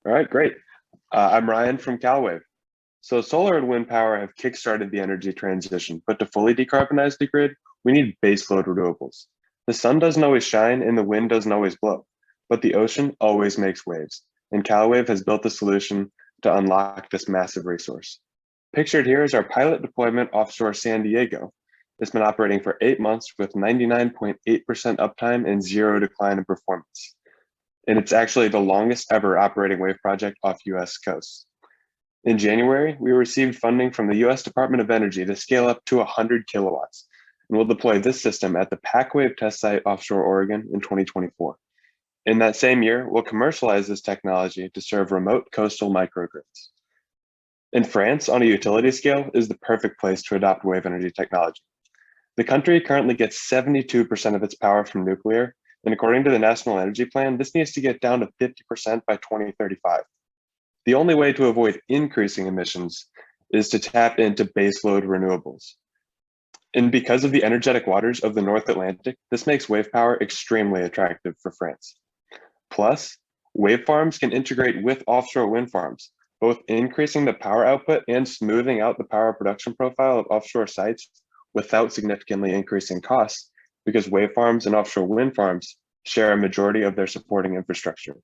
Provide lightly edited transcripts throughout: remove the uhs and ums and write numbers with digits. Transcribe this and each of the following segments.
All right, great. I'm Ryan from Calwave. So solar and wind power have kickstarted the energy transition, but to fully decarbonize the grid, we need baseload renewables. The sun doesn't always shine and the wind doesn't always blow, but the ocean always makes waves. And Calwave has built a solution to unlock this massive resource. Pictured here is our pilot deployment offshore San Diego. It's been operating for 8 months with 99.8% uptime and zero decline in performance. And it's actually the longest ever operating wave project off US coasts. In January, we received funding from the US Department of Energy to scale up to 100 kilowatts, and we'll deploy this system at the Calwave test site offshore Oregon in 2024. In that same year, we'll commercialize this technology to serve remote coastal microgrids. In France, on a utility scale, is the perfect place to adopt wave energy technology. The country currently gets 72% of its power from nuclear, and according to the National Energy Plan, this needs to get down to 50% by 2035. The only way to avoid increasing emissions is to tap into baseload renewables. And because of the energetic waters of the North Atlantic, this makes wave power extremely attractive for France. Plus, wave farms can integrate with offshore wind farms, both increasing the power output and smoothing out the power production profile of offshore sites without significantly increasing costs, because wave farms and offshore wind farms share a majority of their supporting infrastructure.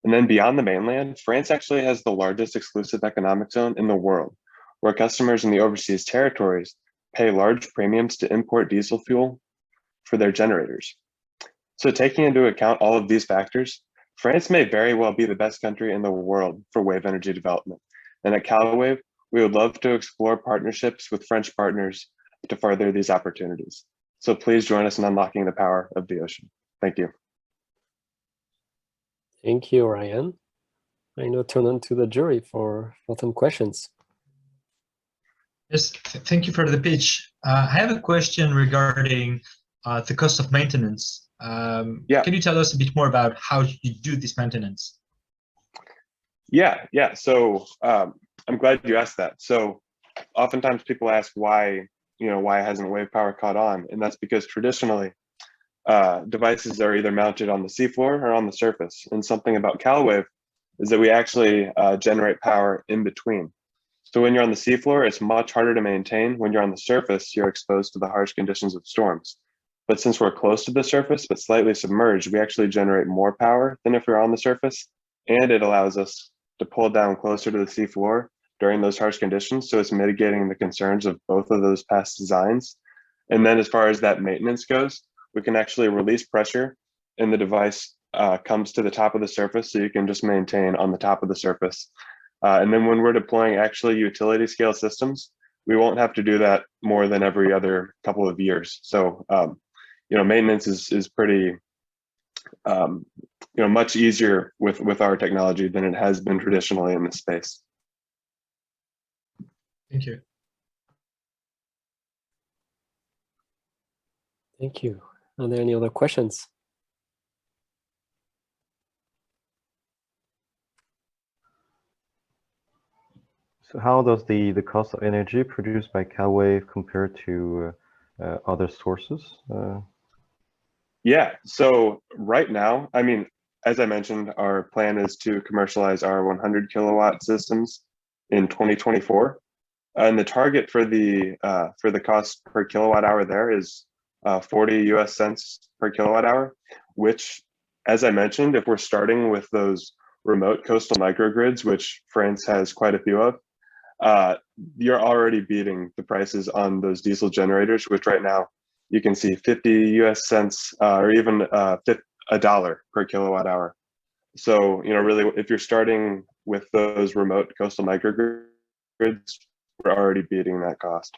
And then beyond the mainland, France actually has the largest exclusive economic zone in the world, where customers in the overseas territories pay large premiums to import diesel fuel for their generators. So taking into account all of these factors, France may very well be the best country in the world for wave energy development. And at Calwave, we would love to explore partnerships with French partners to further these opportunities. So please join us in unlocking the power of the ocean. Thank you. Thank you, Ryan. I now turn on to the jury for some questions. Yes, thank you for the pitch. I have a question regarding the cost of maintenance. Can you tell us a bit more about how you do this maintenance? Yeah. So I'm glad you asked that. So oftentimes people ask why hasn't wave power caught on? And that's because traditionally devices are either mounted on the seafloor or on the surface. And something about Calwave is that we actually generate power in between. So when you're on the seafloor, it's much harder to maintain. When you're on the surface, you're exposed to the harsh conditions of storms. But since we're close to the surface, but slightly submerged, we actually generate more power than if we we're on the surface. And it allows us to pull down closer to the seafloor during those harsh conditions. So it's mitigating the concerns of both of those past designs. And then as far as that maintenance goes, we can actually release pressure and the device comes to the top of the surface. So you can just maintain on the top of the surface. And then when we're deploying actually utility scale systems, we won't have to do that more than every other couple of years. So, maintenance is pretty, much easier with our technology than it has been traditionally in this space. Thank you. Thank you. Are there any other questions? So how does the cost of energy produced by Calwave compare to other sources? Yeah, so right now, as I mentioned, our plan is to commercialize our 100 kilowatt systems in 2024. And the target for the cost per kilowatt hour there is 40 US cents per kilowatt hour, which, as I mentioned, if we're starting with those remote coastal microgrids, which France has quite a few of, you're already beating the prices on those diesel generators, which right now you can see 50 US cents or even $1 per kilowatt hour. So, really, if you're starting with those remote coastal microgrids, we're already beating that cost.